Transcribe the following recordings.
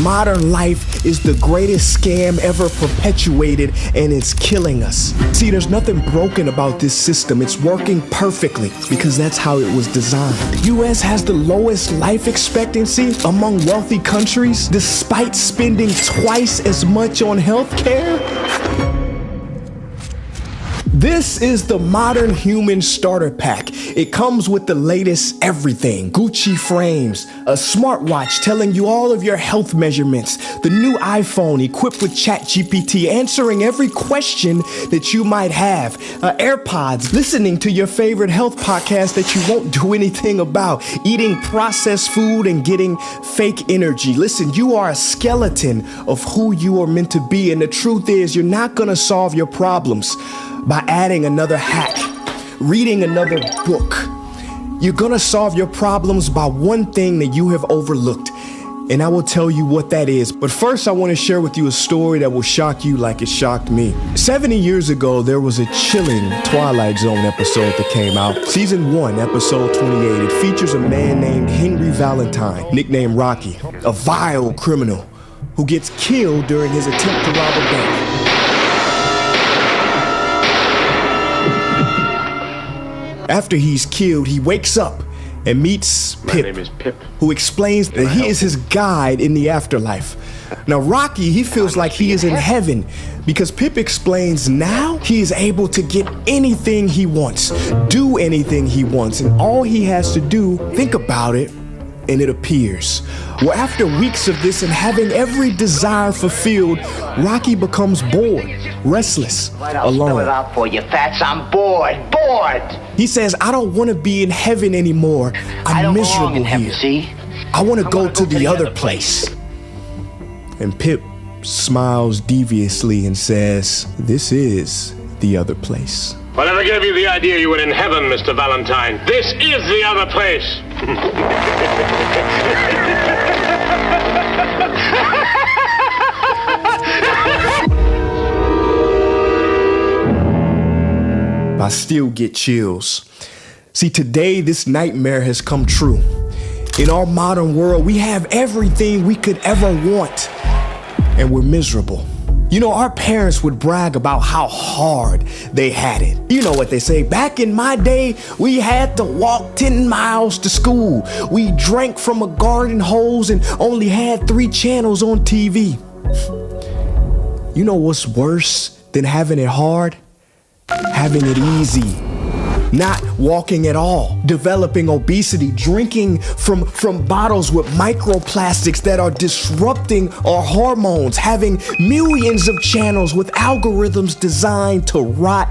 Modern life is the greatest scam ever perpetuated, and it's killing us. See, there's nothing broken about this system. It's working perfectly because that's how it was designed. The US has the lowest life expectancy among wealthy countries despite spending twice as much on healthcare. This is the Modern Human Starter Pack. It comes with the latest everything. Gucci frames, a smartwatch telling you all of your health measurements, the new iPhone equipped with ChatGPT answering every question that you might have, AirPods listening to your favorite health podcast that you won't do anything about, eating processed food and getting fake energy. Listen, you are a skeleton of who you are meant to be, and the truth is you're not gonna solve your problems by adding another hack, reading another book. You're gonna solve your problems by one thing that you have overlooked, and I will tell you what that is. But first, I wanna share with you a story that will shock you like it shocked me. 70 years ago, there was a chilling Twilight Zone episode that came out. Season 1, episode 28. It features a man named Henry Valentine, nicknamed Rocky, a vile criminal who gets killed during his attempt to rob a bank. After he's killed, he wakes up and meets Pip, My name is Pip, who explains that he is his guide in the afterlife. Now, Rocky, he feels like he is in heaven because Pip explains now he is able to get anything he wants, do anything he wants, and all he has to do, think about it, and it appears. Well, after weeks of this and having every desire fulfilled, Rocky becomes bored, restless, I'll spell it alone. out for you, Fats. I'm bored. He says, I don't want to be in heaven anymore. I I'm don't belong in miserable heaven, here. see? I want to go to the other place. And Pip smiles deviously and says, this is the other place. Whatever gave you the idea you were in heaven, Mr. Valentine? This is the other place. I still get chills. See, today this nightmare has come true. In our modern world, we have everything we could ever want, and we're miserable. You know, our parents would brag about how hard they had it. You know what they say, back in my day, we had to walk 10 miles to school. We drank from a garden hose and only had 3 channels on TV. You know what's worse than having it hard? Having it easy. Not walking at all, developing obesity, drinking from bottles with microplastics that are disrupting our hormones, having millions of channels with algorithms designed to rot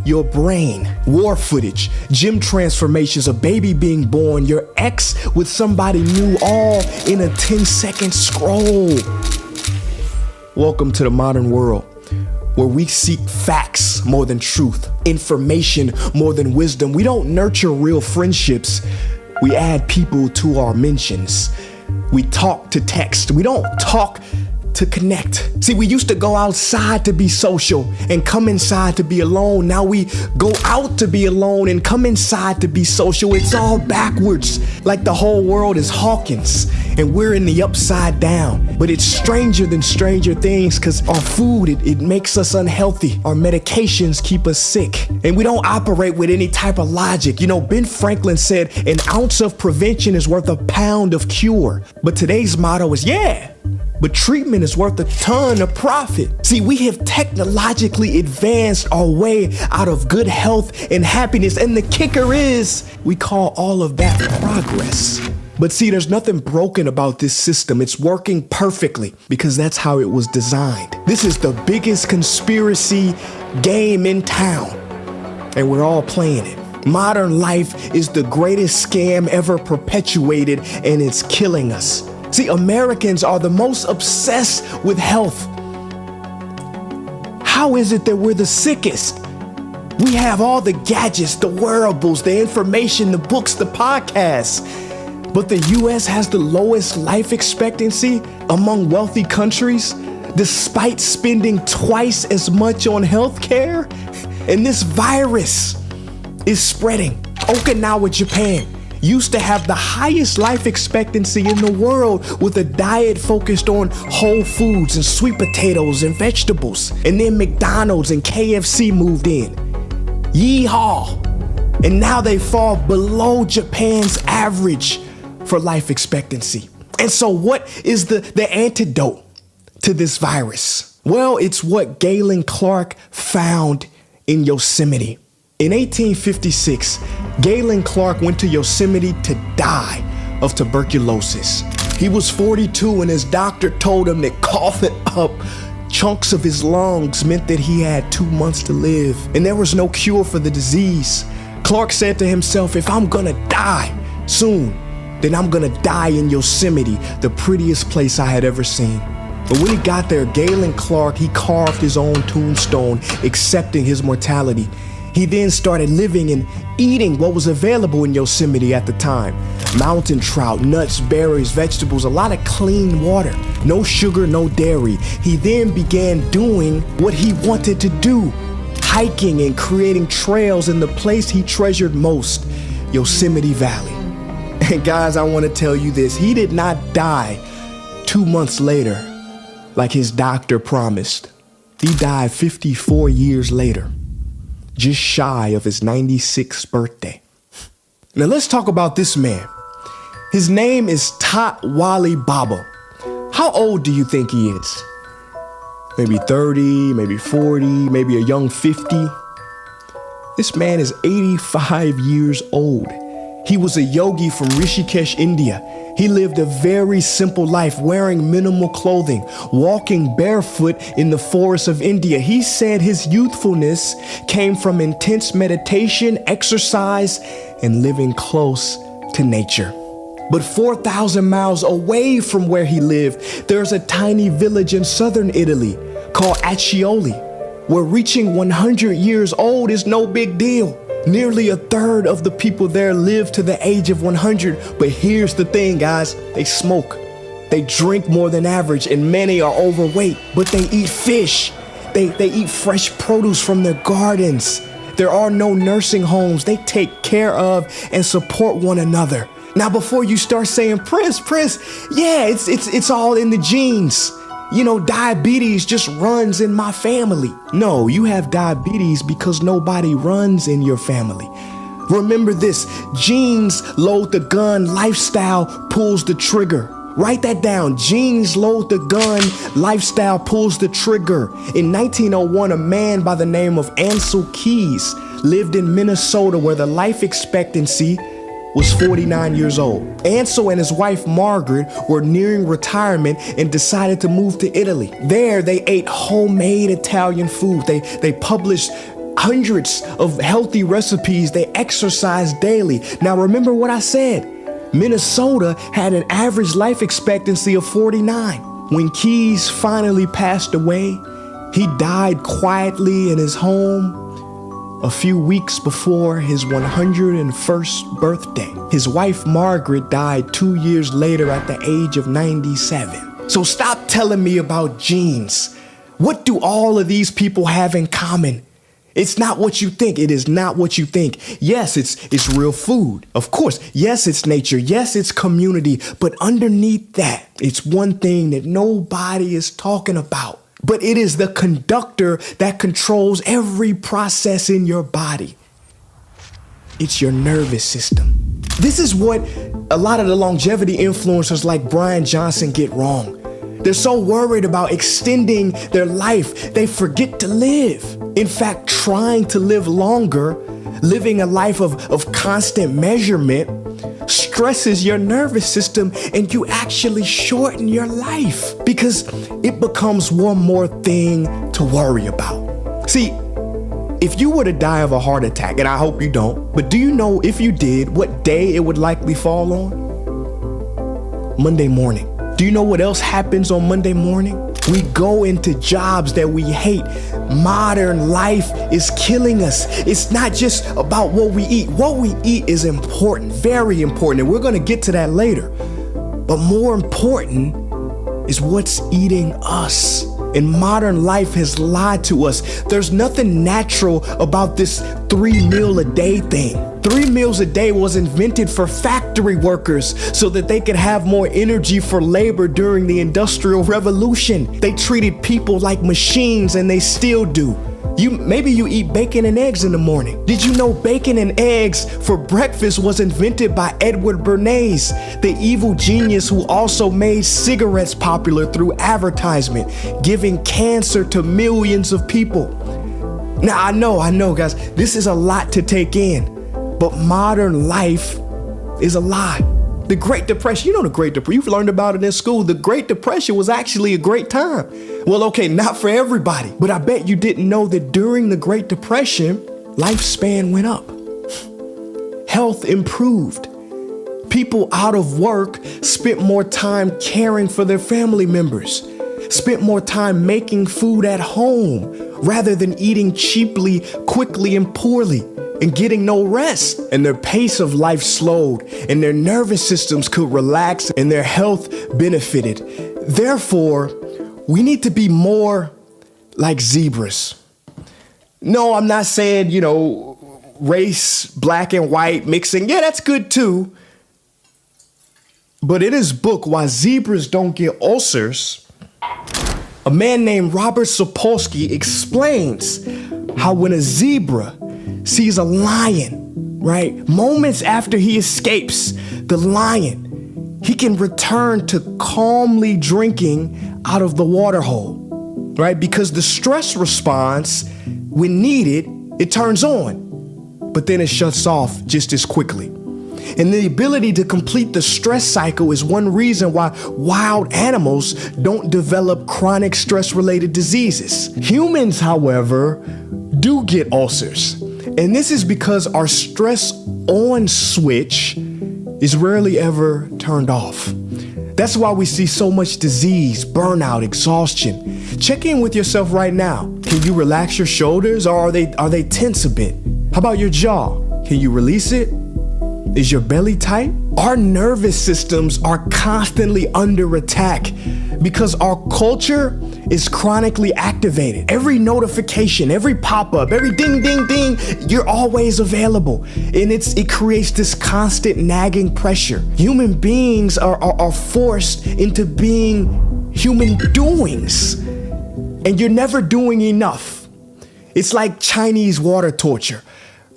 your brain. War footage, gym transformations, a baby being born, your ex with somebody new, all in a 10-second scroll. Welcome to the modern world, where we seek facts more than truth, information more than wisdom. We don't nurture real friendships. We add people to our mentions. We talk to text. We don't talk to connect. See, we used to go outside to be social and come inside to be alone. Now we go out to be alone and come inside to be social. It's all backwards, like the whole world is Hawkins and we're in the upside down. But it's stranger than Stranger Things, because our food, it makes us unhealthy. Our medications keep us sick, and we don't operate with any type of logic. You know, Ben Franklin said an ounce of prevention is worth a pound of cure. But today's motto is, but treatment is worth a ton of profit. See, we have technologically advanced our way out of good health and happiness, and the kicker is we call all of that progress. But see, there's nothing broken about this system. It's working perfectly because that's how it was designed. This is the biggest conspiracy game in town, and we're all playing it. Modern life is the greatest scam ever perpetuated, and it's killing us. See, Americans are the most obsessed with health. How is it that we're the sickest? We have all the gadgets, the wearables, the information, the books, the podcasts. But the US has the lowest life expectancy among wealthy countries, despite spending twice as much on healthcare. And this virus is spreading. Okinawa, Japan. used to have the highest life expectancy in the world with a diet focused on whole foods and sweet potatoes and vegetables. And then McDonald's and KFC moved in. Yeehaw! And now they fall below Japan's average for life expectancy. And so what is the antidote to this virus? Well, it's what Galen Clark found in Yosemite. In 1856, Galen Clark went to Yosemite to die of tuberculosis. He was 42 and his doctor told him that coughing up chunks of his lungs meant that he had 2 months to live, and there was no cure for the disease. Clark said to himself, if I'm gonna die soon, then I'm gonna die in Yosemite, the prettiest place I had ever seen. But when he got there, Galen Clark, he carved his own tombstone, accepting his mortality. He then started living and eating what was available in Yosemite at the time. Mountain trout, nuts, berries, vegetables, a lot of clean water. No sugar, no dairy. He then began doing what he wanted to do, hiking and creating trails in the place he treasured most, Yosemite Valley. And guys, I want to tell you this, he did not die 2 months later like his doctor promised. He died 54 years later, just shy of his 96th birthday. Now let's talk about this man. His name is Tatwali Baba. How old do you think he is? Maybe 30, maybe 40, maybe a young 50. This man is 85 years old. He was a yogi from Rishikesh, India. He lived a very simple life, wearing minimal clothing, walking barefoot in the forests of India. He said his youthfulness came from intense meditation, exercise, and living close to nature. But 4,000 miles away from where he lived, there's a tiny village in southern Italy called Accioli, where reaching 100 years old is no big deal. Nearly a third of the people there live to the age of 100. But here's the thing, guys, they smoke. They drink more than average, and many are overweight, but they eat fish. They eat fresh produce from their gardens. There are no nursing homes. They take care of and support one another. Now, before you start saying, Prince, yeah, it's all in the genes. You know, diabetes just runs in my family. No, you have diabetes because nobody runs in your family. Remember this, genes load the gun, lifestyle pulls the trigger. Write that down, genes load the gun, lifestyle pulls the trigger. In 1901, a man by the name of Ancel Keys lived in Minnesota where the life expectancy was 49 years old. Ancel and his wife Margaret were nearing retirement and decided to move to Italy. There, they ate homemade Italian food. They published hundreds of healthy recipes. They exercised daily. Now, remember what I said. Minnesota had an average life expectancy of 49. When Keys finally passed away, he died quietly in his home a few weeks before his 101st birthday. His wife Margaret died 2 years later at the age of 97. So stop telling me about genes. What do all of these people have in common? It's not what you think. It is not what you think. Yes, it's real food. Of course. Yes, it's nature. Yes, it's community. But underneath that, it's one thing that nobody is talking about. But it is the conductor that controls every process in your body. It's your nervous system. This is what a lot of the longevity influencers like Brian Johnson get wrong. They're so worried about extending their life, they forget to live. In fact, trying to live longer, living a life of constant measurement, stresses your nervous system and you actually shorten your life because it becomes one more thing to worry about. See, if you were to die of a heart attack, and I hope you don't, but do you know if you did, what day it would likely fall on? Monday morning. Do you know what else happens on Monday morning? We go into jobs that we hate. Modern life is killing us. It's not just about what we eat. What we eat is important, very important, and we're going to get to that later. But more important is what's eating us. And modern life has lied to us. There's nothing natural about this 3 meal a day thing. 3 meals a day was invented for factory workers so that they could have more energy for labor during the Industrial Revolution. They treated people like machines, and they still do. Maybe you eat bacon and eggs in the morning. Did you know bacon and eggs for breakfast was invented by Edward Bernays, the evil genius who also made cigarettes popular through advertisement, giving cancer to millions of people? Now, I know, guys, this is a lot to take in, but modern life is a lie. The Great Depression, you know the Great Depression, you've learned about it in school. The Great Depression was actually a great time. Well, okay, not for everybody, but I bet you didn't know that during the Great Depression, lifespan went up. Health improved. People out of work spent more time caring for their family members, spent more time making food at home rather than eating cheaply, quickly, and poorly, and getting no rest. And their pace of life slowed, and their nervous systems could relax, and their health benefited. Therefore, we need to be more like zebras. No, I'm not saying, race, black and white mixing. Yeah, that's good too. But in his book, Why Zebras Don't Get Ulcers, a man named Robert Sapolsky explains how when a zebra sees a lion, right, moments after he escapes the lion, he can return to calmly drinking out of the water hole, right? Because the stress response, when needed, it turns on, but then it shuts off just as quickly. And the ability to complete the stress cycle is one reason why wild animals don't develop chronic stress-related diseases. Humans, however, do get ulcers. And this is because our stress on switch is rarely ever turned off. That's why we see so much disease, burnout, exhaustion. Check in with yourself right now. Can you relax your shoulders, or are they tense a bit? How about your jaw? Can you release it? Is your belly tight? Our nervous systems are constantly under attack because our culture is chronically activated. Every notification, every pop-up, every ding, ding, ding, you're always available. And it creates this constant nagging pressure. Human beings are forced into being human doings, and you're never doing enough. It's like Chinese water torture.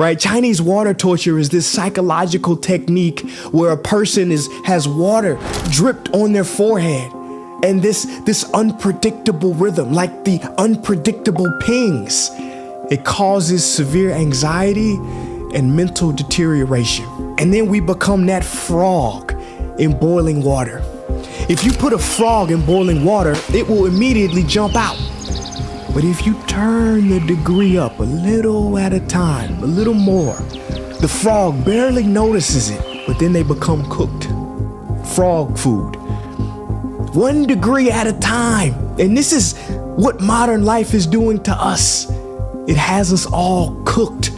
Right? Chinese water torture is this psychological technique where a person has water dripped on their forehead, and this unpredictable rhythm, like the unpredictable pings, it causes severe anxiety and mental deterioration. And then we become that frog in boiling water. If you put a frog in boiling water, it will immediately jump out. But if you turn the degree up a little at a time, a little more, the frog barely notices it, but then they become cooked. Frog food. 1 degree at a time. And this is what modern life is doing to us. It has us all cooked.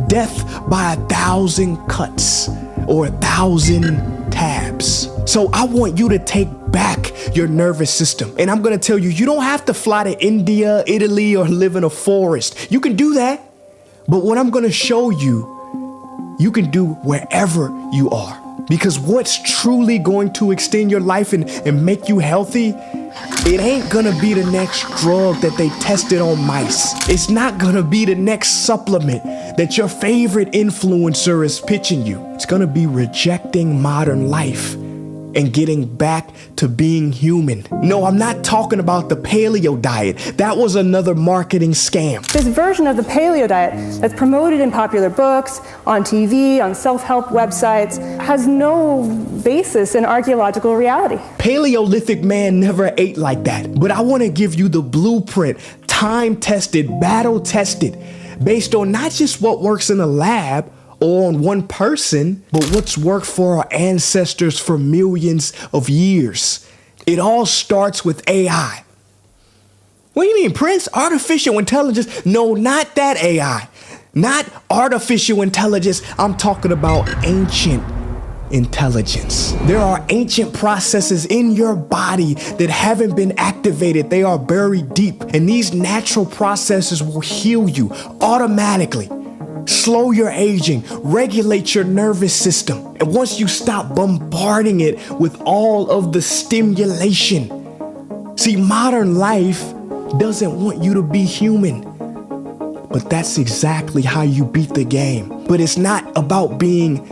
Death by 1,000 cuts or 1,000 tabs. So I want you to take back your nervous system. And I'm gonna tell you, you don't have to fly to India, Italy, or live in a forest. You can do that. But what I'm gonna show you, you can do wherever you are. Because what's truly going to extend your life and make you healthy, it ain't gonna be the next drug that they tested on mice. It's not gonna be the next supplement that your favorite influencer is pitching you. It's gonna be rejecting modern life and getting back to being human. No, I'm not talking about the paleo diet. That was another marketing scam. This version of the paleo diet that's promoted in popular books, on TV, on self-help websites, has no basis in archaeological reality. Paleolithic man never ate like that. But I want to give you the blueprint, time-tested, battle-tested, based on not just what works in a lab, or on one person, but what's worked for our ancestors for millions of years. It all starts with AI. What do you mean, Prince? Artificial intelligence? No, not that AI. Not artificial intelligence. I'm talking about ancient intelligence. There are ancient processes in your body that haven't been activated. They are buried deep, and these natural processes will heal you automatically. slow your aging, regulate your nervous system. And once you stop bombarding it with all of the stimulation. See, modern life doesn't want you to be human. But that's exactly how you beat the game. But it's not about being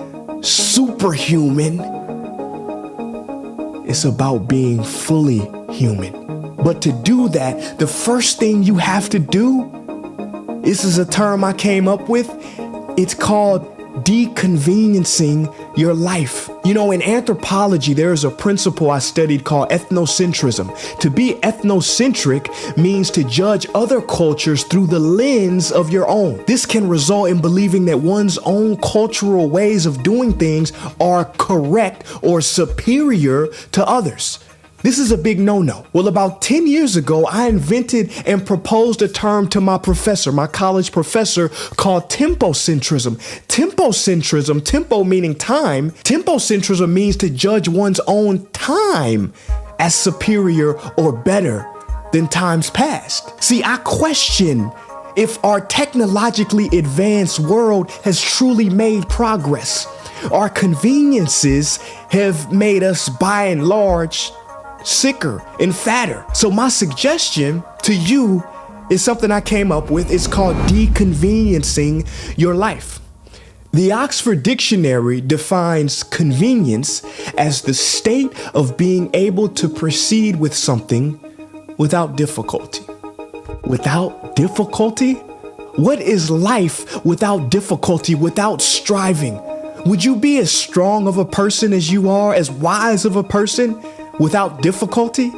superhuman. It's about being fully human. But to do that, the first thing you have to do, this is a term I came up with, it's called deconveniencing your life. You know, in anthropology, there is a principle I studied called ethnocentrism. To be ethnocentric means to judge other cultures through the lens of your own. This can result in believing that one's own cultural ways of doing things are correct or superior to others. This is a big no-no. Well, about 10 years ago, I invented and proposed a term to my professor, my college professor, called tempocentrism. Tempocentrism, tempo meaning time, tempocentrism means to judge one's own time as superior or better than times past. See, I question if our technologically advanced world has truly made progress. Our conveniences have made us, by and large, sicker and fatter. So my suggestion to you is something I came up with. It's called deconveniencing your life. The Oxford Dictionary defines convenience as the state of being able to proceed with something without difficulty. Without difficulty? What is life without difficulty, without striving? Would you be as strong of a person as you are, as wise of a person, without difficulty?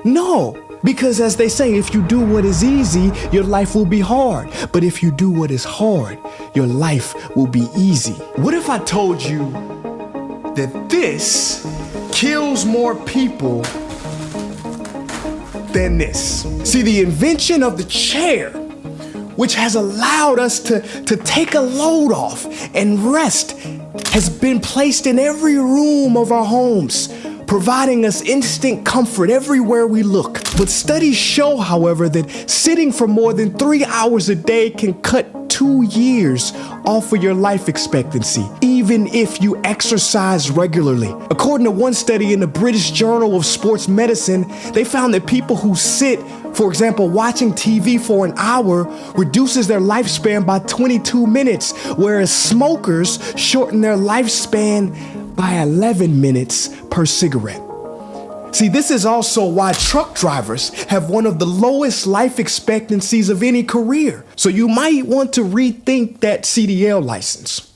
No, because as they say, if you do what is easy, your life will be hard. But if you do what is hard, your life will be easy. What if I told you that this kills more people than this? See, the invention of the chair, which has allowed us to take a load off and rest, has been placed in every room of our homes, providing us instant comfort everywhere we look. But studies show, however, that sitting for more than 3 hours a day can cut 2 years off of your life expectancy, even if you exercise regularly. According to one study in the British Journal of Sports Medicine, they found that people who sit, for example, watching TV for an hour reduces their lifespan by 22 minutes, whereas smokers shorten their lifespan by 11 minutes per cigarette. See, this is also why truck drivers have one of the lowest life expectancies of any career. So you might want to rethink that CDL license.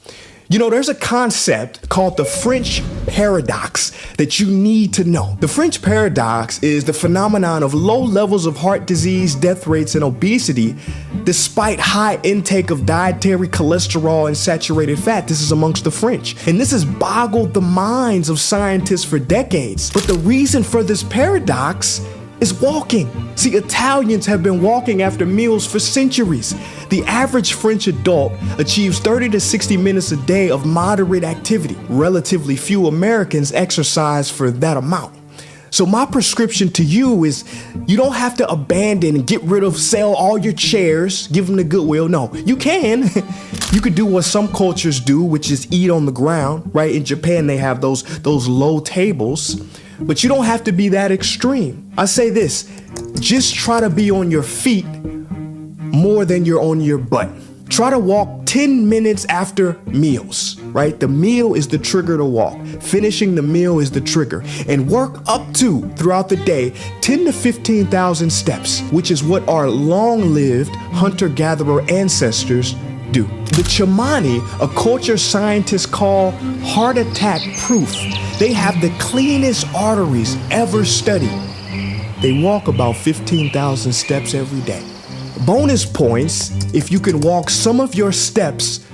You know, there's a concept called the French paradox that you need to know. The French paradox is the phenomenon of low levels of heart disease, death rates, and obesity, despite high intake of dietary cholesterol and saturated fat. This is amongst the French. And this has boggled the minds of scientists for decades. But the reason for this paradox is walking. See, Italians have been walking after meals for centuries. The average French adult achieves 30 to 60 minutes a day of moderate activity. Relatively few Americans exercise for that amount. So my prescription to you is you don't have to abandon and get rid of, sell all your chairs, give them to Goodwill. No, you can. You could do what some cultures do, which is eat on the ground, right? In Japan, they have those low tables, but you don't have to be that extreme. I say this, just try to be on your feet more than you're on your butt. Try to walk 10 minutes after meals, right? The meal is the trigger to walk. Finishing the meal is the trigger. And work up to, throughout the day, 10 to 15,000 steps, which is what our long-lived hunter-gatherer ancestors do. The Tsimane, a culture scientists call heart attack proof. They have the cleanest arteries ever studied. They walk about 15,000 steps every day. Bonus points if you can walk some of your steps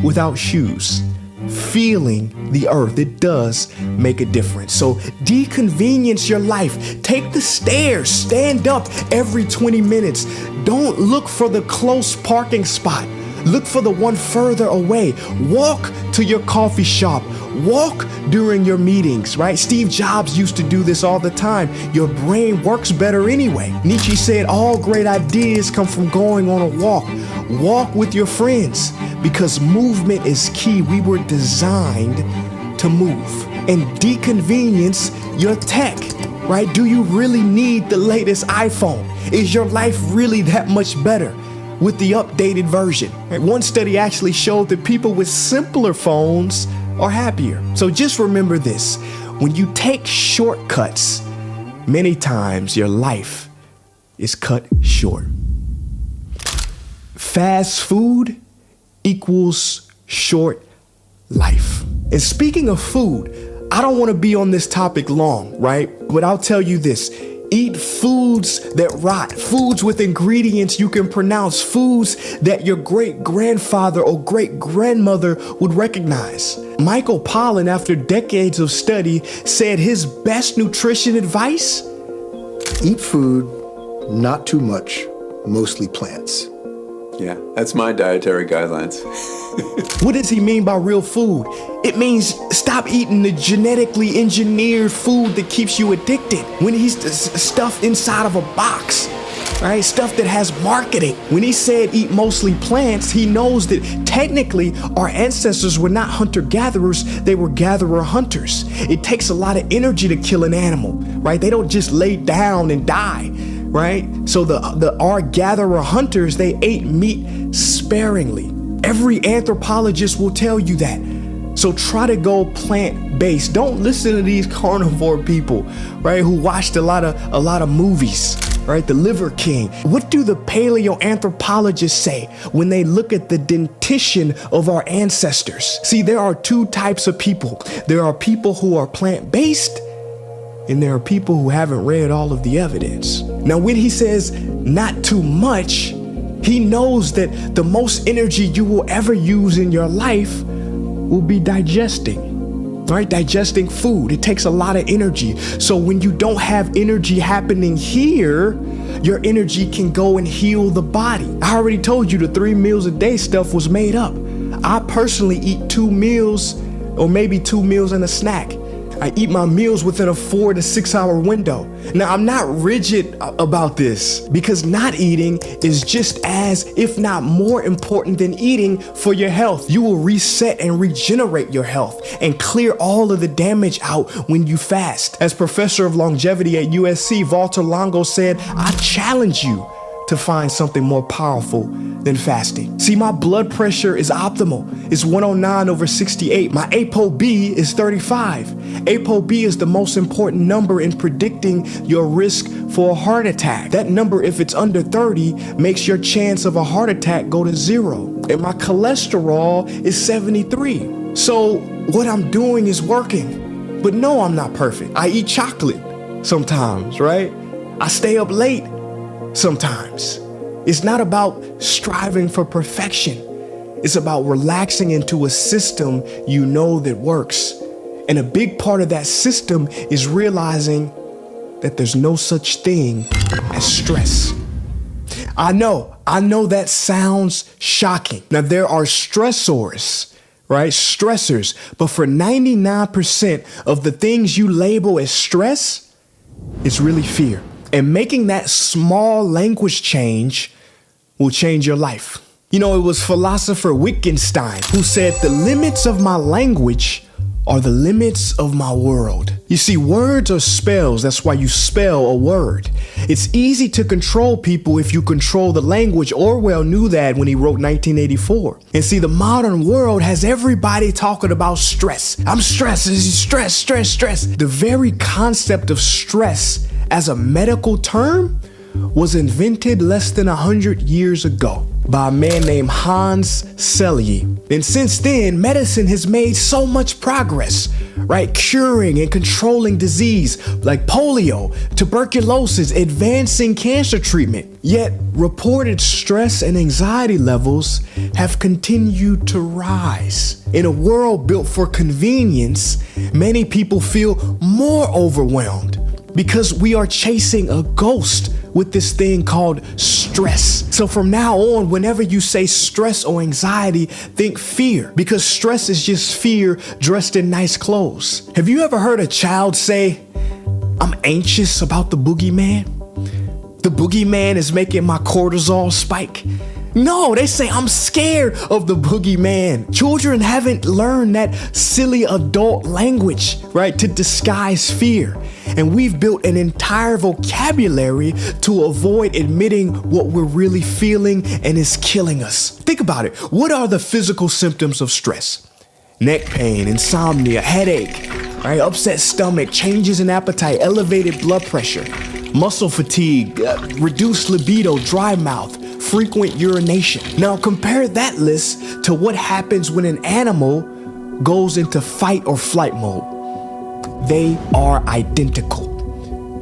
without shoes. Feeling the earth, it does make a difference. So deconvenience your life. Take the stairs, stand up every 20 minutes. Don't look for the close parking spot. Look for the one further away. Walk to your coffee shop. Walk during your meetings, right? Steve Jobs used to do this all the time. Your brain works better anyway. Nietzsche said all great ideas come from going on a walk. Walk with your friends because movement is key. We were designed to move. And deconvenience your tech, right? Do you really need the latest iPhone? Is your life really that much better with the updated version? Right? One study actually showed that people with simpler phones are happier. So just remember this: when you take shortcuts, many times your life is cut short. Fast food equals short life. And speaking of food, I don't want to be on this topic long, right? But I'll tell you this: eat foods that rot, foods with ingredients you can pronounce, foods that your great-grandfather or great-grandmother would recognize. Michael Pollan, after decades of study, said his best nutrition advice: eat food, not too much, mostly plants. Yeah, that's my dietary guidelines. What does he mean by real food? It means stop eating the genetically engineered food that keeps you addicted. When he's stuff inside of a box, right? Stuff that has marketing. When he said eat mostly plants, he knows that technically our ancestors were not hunter-gatherers, they were gatherer-hunters. It takes a lot of energy to kill an animal, right? They don't just lay down and die, right? So our gatherer hunters, they ate meat sparingly. Every anthropologist will tell you that. So try to go plant-based. Don't listen to these carnivore people, right, who watched a lot of movies, right? The Liver King. What do the paleoanthropologists say when they look at the dentition of our ancestors? See, there are two types of people. There are people who are plant-based, and there are people who haven't read all of the evidence. Now, when he says not too much, he knows that the most energy you will ever use in your life will be digesting, right? Digesting food. It takes a lot of energy. So when you don't have energy happening here, your energy can go and heal the body. I already told you the 3 meals a day stuff was made up. I personally eat 2 meals or maybe 2 meals and a snack. I eat my meals within a 4 to 6 hour window. Now, I'm not rigid about this because not eating is just as, if not more important than eating for your health. You will reset and regenerate your health and clear all of the damage out when you fast. As professor of longevity at USC, Walter Longo said, I challenge you to find something more powerful than fasting. See, my blood pressure is optimal. It's 109/68. My ApoB is 35. ApoB is the most important number in predicting your risk for a heart attack. That number, if it's under 30, makes your chance of a heart attack go to 0. And my cholesterol is 73. So what I'm doing is working. But no, I'm not perfect. I eat chocolate sometimes, right? I stay up late sometimes. It's not about striving for perfection. It's about relaxing into a system you know that works. And a big part of that system is realizing that there's no such thing as stress. I know that sounds shocking. Now, there are stressors, right? Stressors. But for 99% of the things you label as stress, it's really fear. And making that small language change will change your life. You know, it was philosopher Wittgenstein who said, the limits of my language are the limits of my world. You see, words are spells. That's why you spell a word. It's easy to control people if you control the language. Orwell knew that when he wrote 1984. And see, the modern world has everybody talking about stress. I'm stressed. Stress, stress, stress. The very concept of stress as a medical term was invented less than 100 years ago by a man named Hans Selye. And since then, medicine has made so much progress, right? Curing and controlling disease like polio, tuberculosis, advancing cancer treatment. Yet reported stress and anxiety levels have continued to rise. In a world built for convenience, many people feel more overwhelmed because we are chasing a ghost with this thing called stress. stress. So from now on, whenever you say stress or anxiety, think fear, because stress is just fear dressed in nice clothes. Have you ever heard a child say, "I'm anxious about the boogeyman"? The boogeyman is making my cortisol spike. No, they say, "I'm scared of the boogeyman." Children haven't learned that silly adult language, right, to disguise fear. And we've built an entire vocabulary to avoid admitting what we're really feeling, and it's killing us. Think about it. What are the physical symptoms of stress? Neck pain, insomnia, headache, right, upset stomach, changes in appetite, elevated blood pressure, muscle fatigue, reduced libido, dry mouth, frequent urination. Now compare that list to what happens when an animal goes into fight or flight mode. They are identical.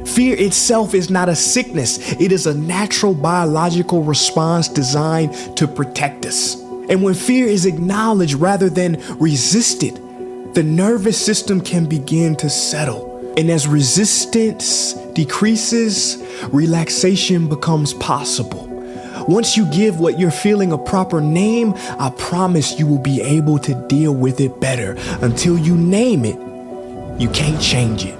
Fear itself is not a sickness. It is a natural biological response designed to protect us. And when fear is acknowledged rather than resisted, the nervous system can begin to settle. And as resistance decreases, relaxation becomes possible. Once you give what you're feeling a proper name, I promise you will be able to deal with it better. Until you name it, you can't change it.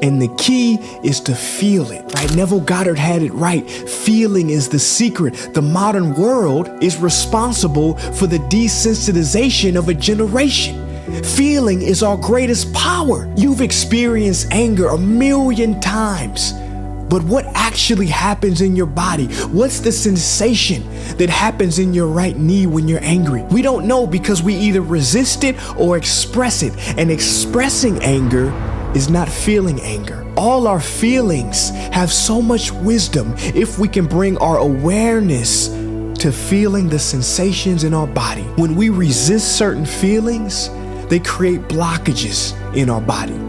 And the key is to feel it, right? Neville Goddard had it right. Feeling is the secret. The modern world is responsible for the desensitization of a generation. Feeling is our greatest power. You've experienced anger 1,000,000 times. But what actually happens in your body? What's the sensation that happens in your right knee when you're angry? We don't know because we either resist it or express it. And expressing anger is not feeling anger. All our feelings have so much wisdom if we can bring our awareness to feeling the sensations in our body. When we resist certain feelings, they create blockages in our body.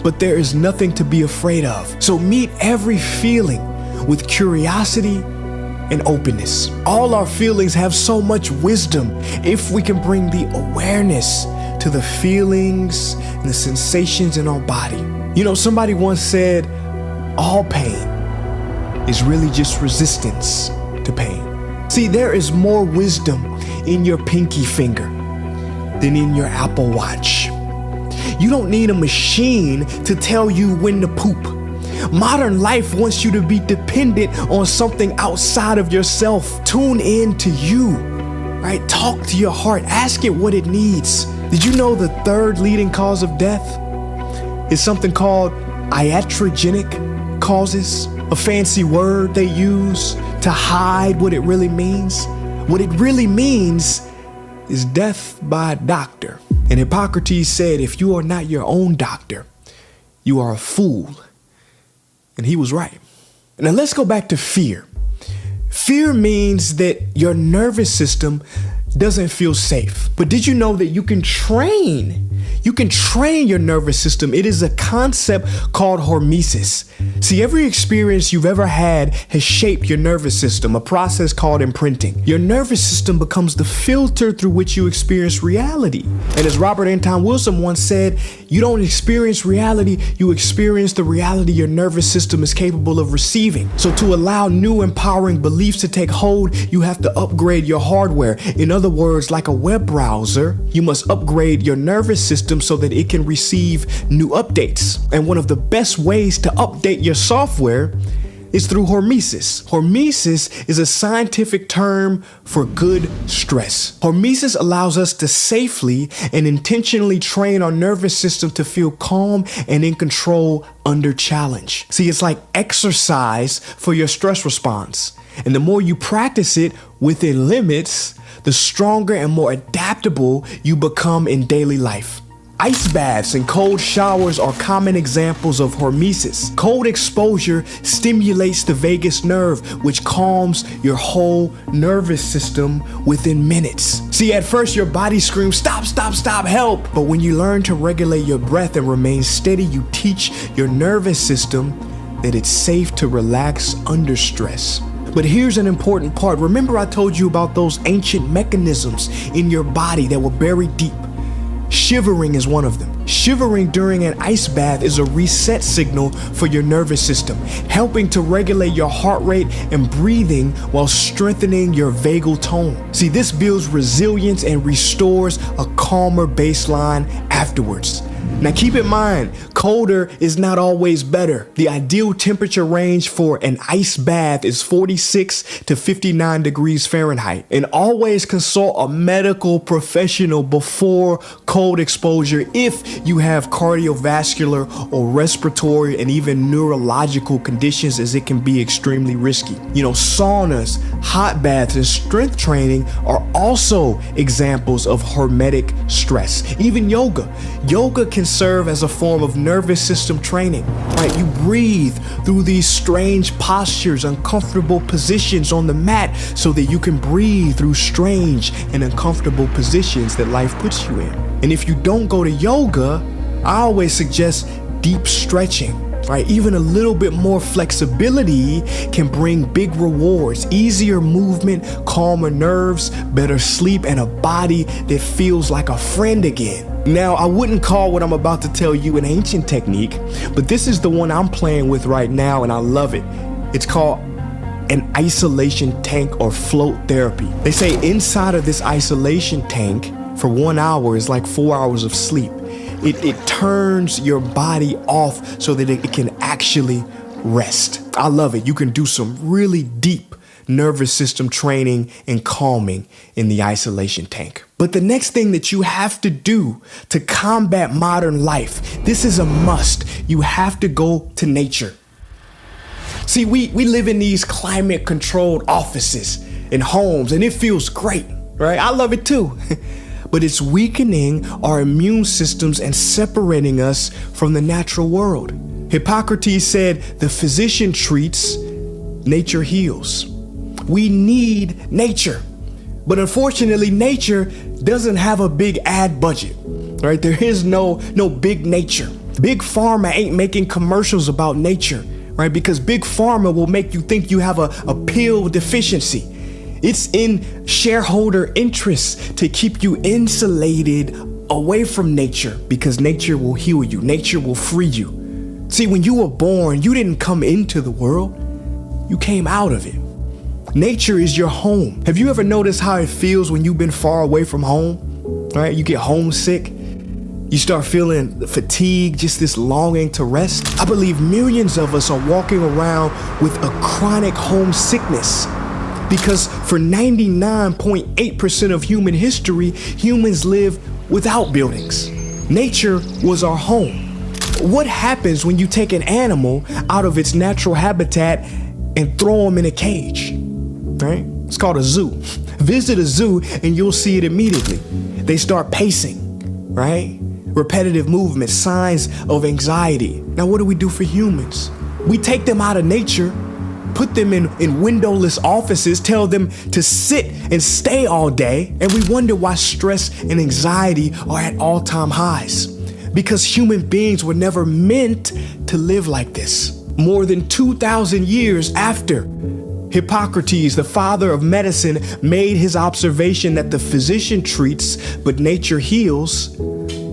But there is nothing to be afraid of. So meet every feeling with curiosity and openness. All our feelings have so much wisdom if we can bring the awareness to the feelings and the sensations in our body. You know, somebody once said, all pain is really just resistance to pain. See, there is more wisdom in your pinky finger than in your Apple Watch. You don't need a machine to tell you when to poop. Modern life wants you to be dependent on something outside of yourself. Tune in to you, right? Talk to your heart. Ask it what it needs. Did you know the third leading cause of death is something called iatrogenic causes? A fancy word they use to hide what it really means. What it really means is death by a doctor. And Hippocrates said, if you are not your own doctor, you are a fool. And he was right. Now let's go back to fear. Fear means that your nervous system doesn't feel safe. But did you know that you can train your nervous system? It is a concept called hormesis. See, every experience you've ever had has shaped your nervous system, a process called imprinting. Your nervous system becomes the filter through which you experience reality. And as Robert Anton Wilson once said, you don't experience reality, you experience the reality your nervous system is capable of receiving. So to allow new empowering beliefs to take hold, you have to upgrade your hardware. In other words, like a web browser, you must upgrade your nervous system so that it can receive new updates. And one of the best ways to update your software is through hormesis. Hormesis is a scientific term for good stress. Hormesis allows us to safely and intentionally train our nervous system to feel calm and in control under challenge. See, it's like exercise for your stress response. And the more you practice it within limits, the stronger and more adaptable you become in daily life. Ice baths and cold showers are common examples of hormesis. Cold exposure stimulates the vagus nerve, which calms your whole nervous system within minutes. See, at first your body screams, stop, stop, stop, help. But when you learn to regulate your breath and remain steady, you teach your nervous system that it's safe to relax under stress. But here's an important part. Remember I told you about those ancient mechanisms in your body that were buried deep. Shivering is one of them. Shivering during an ice bath is a reset signal for your nervous system, helping to regulate your heart rate and breathing while strengthening your vagal tone. See, this builds resilience and restores a calmer baseline afterwards. Now keep in mind, colder is not always better. The ideal temperature range for an ice bath is 46 to 59 degrees Fahrenheit. And always consult a medical professional before cold exposure if you have cardiovascular or respiratory and even neurological conditions, as it can be extremely risky. You know, saunas, hot baths, and strength training are also examples of hormetic stress. Even yoga. Yoga can serve as a form of nervous system training, right? You breathe through these strange postures, uncomfortable positions on the mat so that you can breathe through strange and uncomfortable positions that life puts you in. And if you don't go to yoga, I always suggest deep stretching. Right? Even a little bit more flexibility can bring big rewards, easier movement, calmer nerves, better sleep, and a body that feels like a friend again. Now, I wouldn't call what I'm about to tell you an ancient technique, but this is the one I'm playing with right now, and I love it. It's called an isolation tank or float therapy. They say inside of this isolation tank for 1 hour is like 4 hours of sleep. It turns your body off so that it can actually rest. I love it. You can do some really deep nervous system training and calming in the isolation tank. But the next thing that you have to do to combat modern life, this is a must. You have to go to nature. See, we live in these climate controlled offices and homes, and it feels great, right? I love it too. But it's weakening our immune systems and separating us from the natural world. Hippocrates said, "The physician treats, nature heals." We need nature. But unfortunately, nature doesn't have a big ad budget, right? There is no big nature. Big pharma ain't making commercials about nature, right? Because big pharma will make you think you have a pill deficiency. It's in shareholder interest to keep you insulated away from nature, because nature will heal you. Nature will free you. See, when you were born, you didn't come into the world. You came out of it. Nature is your home. Have you ever noticed how it feels when you've been far away from home? Right? You get homesick. You start feeling fatigue, just this longing to rest. I believe millions of us are walking around with a chronic homesickness. Because for 99.8% of human history, humans live without buildings. Nature was our home. What happens when you take an animal out of its natural habitat and throw them in a cage? Right? It's called a zoo. Visit a zoo and you'll see it immediately. They start pacing, right? Repetitive movements, signs of anxiety. Now, what do we do for humans? We take them out of nature, put them in windowless offices, tell them to sit and stay all day, and we wonder why stress and anxiety are at all-time highs. Because human beings were never meant to live like this. More than 2,000 years after Hippocrates, the father of medicine, made his observation that the physician treats, but nature heals,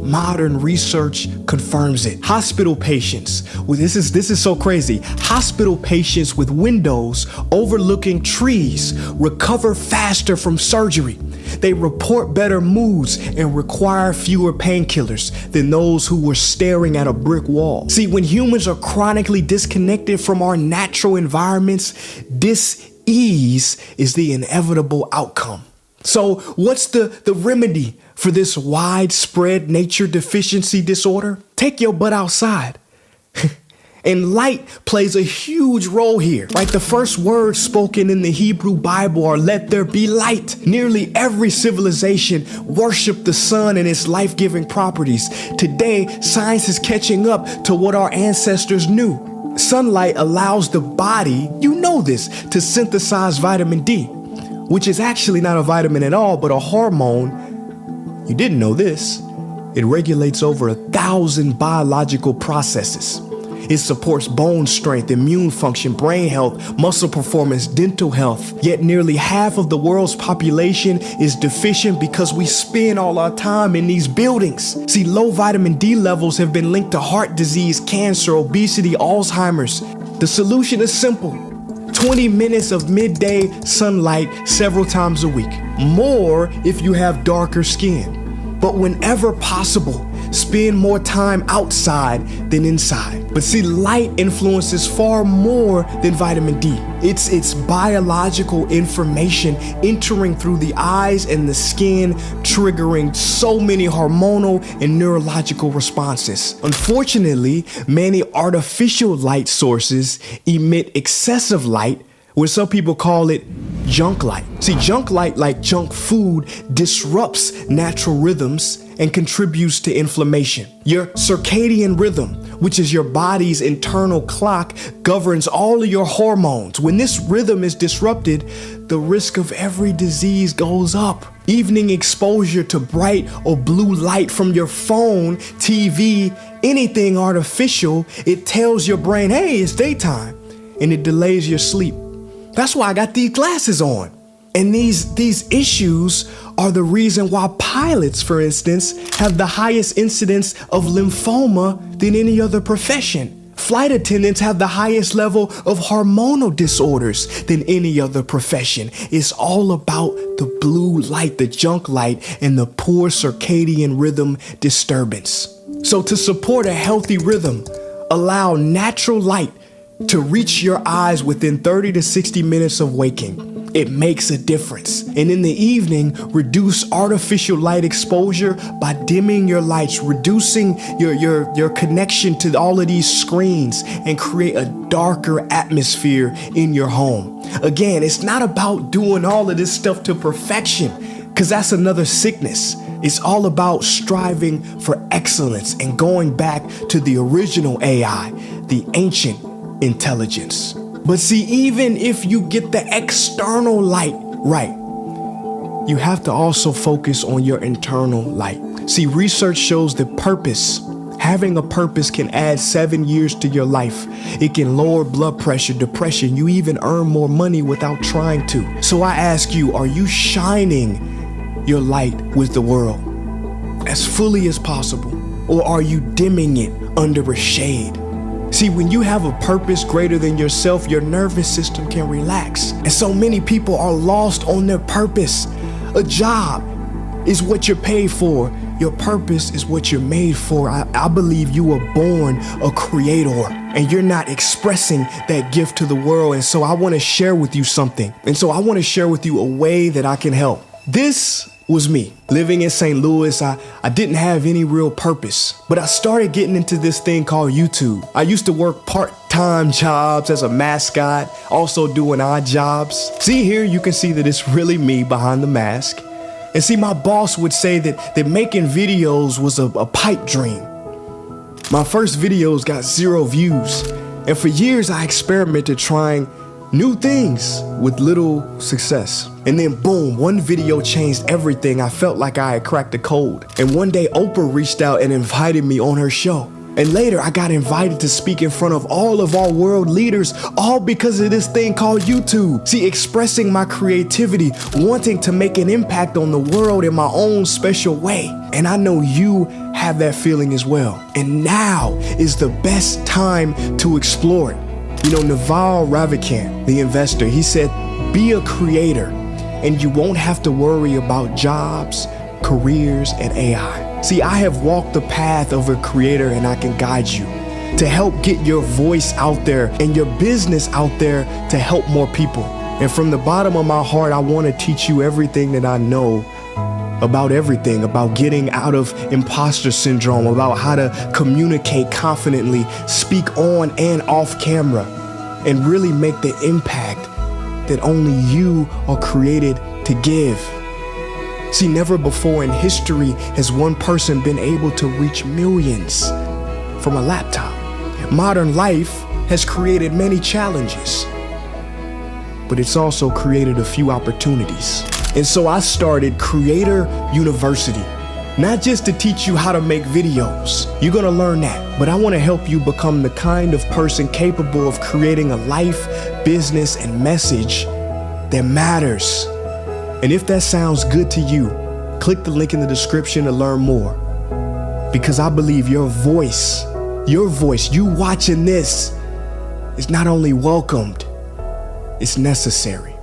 modern research confirms it. Hospital patients, well, this is so crazy. Hospital patients with windows overlooking trees recover faster from surgery. They report better moods and require fewer painkillers than those who were staring at a brick wall. See, when humans are chronically disconnected from our natural environments, dis-ease is the inevitable outcome. So what's the remedy for this widespread nature deficiency disorder? Take your butt outside. And light plays a huge role here. Like the first words spoken in the Hebrew Bible are "let there be light." Nearly every civilization worshiped the sun and its life-giving properties. Today, science is catching up to what our ancestors knew. Sunlight allows the body, you know this, to synthesize vitamin D, which is actually not a vitamin at all, but a hormone. You didn't know this. It regulates over 1,000 biological processes. It supports bone strength, immune function, brain health, muscle performance, dental health. Yet nearly half of the world's population is deficient because we spend all our time in these buildings. See, low vitamin D levels have been linked to heart disease, cancer, obesity, Alzheimer's. The solution is simple. 20 minutes of midday sunlight several times a week. More if you have darker skin. But whenever possible, spend more time outside than inside. But see, light influences far more than vitamin D. It's biological information entering through the eyes and the skin, triggering so many hormonal and neurological responses. Unfortunately, many artificial light sources emit excessive light, where some people call it junk light. See, junk light, like junk food, disrupts natural rhythms and contributes to inflammation. Your circadian rhythm, which is your body's internal clock, governs all of your hormones. When this rhythm is disrupted, the risk of every disease goes up. Evening exposure to bright or blue light from your phone, TV, anything artificial, it tells your brain, hey, it's daytime, and it delays your sleep. That's why I got these glasses on. And these issues are the reason why pilots, for instance, have the highest incidence of lymphoma than any other profession. Flight attendants have the highest level of hormonal disorders than any other profession. It's all about the blue light, the junk light, and the poor circadian rhythm disturbance. So to support a healthy rhythm, allow natural light to reach your eyes within 30 to 60 minutes of waking. It makes a difference. And in the evening, reduce artificial light exposure by dimming your lights, reducing your connection to all of these screens, and create a darker atmosphere in your home. Again, it's not about doing all of this stuff to perfection, because that's another sickness. It's all about striving for excellence and going back to the original AI, the ancient intelligence. But see, even if you get the external light right, you have to also focus on your internal light. See, research shows that having a purpose can add 7 years to your life. It can lower blood pressure, depression. You even earn more money without trying to. So I ask you, are you shining your light with the world as fully as possible? Or are you dimming it under a shade? See, when you have a purpose greater than yourself, your nervous system can relax. And so many people are lost on their purpose. A job is what you're paid for. Your purpose is what you're made for. I believe you were born a creator, and you're not expressing that gift to the world. And so I want to share with you something. And so I want to share with you a way that I can help. This was me living in St. Louis. I didn't have any real purpose, but I started getting into this thing called YouTube. I used to work part-time jobs as a mascot, also doing odd jobs. See here, you can see that it's really me behind the mask. And see, my boss would say that making videos was a pipe dream. My first videos got 0 views. And for years, I experimented trying new things with little success. And then boom, one video changed everything. I felt like I had cracked the code. And one day Oprah reached out and invited me on her show. And later I got invited to speak in front of all of our world leaders, all because of this thing called YouTube. See, expressing my creativity, wanting to make an impact on the world in my own special way. And I know you have that feeling as well. And now is the best time to explore it. You know, Naval Ravikant, the investor, he said, be a creator and you won't have to worry about jobs, careers, and AI. See, I have walked the path of a creator and I can guide you to help get your voice out there and your business out there to help more people. And from the bottom of my heart, I want to teach you everything that I know about everything, about getting out of imposter syndrome, about how to communicate confidently, speak on and off camera, and really make the impact that only you are created to give. See, never before in history has one person been able to reach millions from a laptop. Modern life has created many challenges, but it's also created a few opportunities. And so I started Creator University. Not just to teach you how to make videos. You're gonna learn that. But I wanna help you become the kind of person capable of creating a life, business, and message that matters. And if that sounds good to you, click the link in the description to learn more. Because I believe your voice, you watching this, is not only welcomed, it's necessary.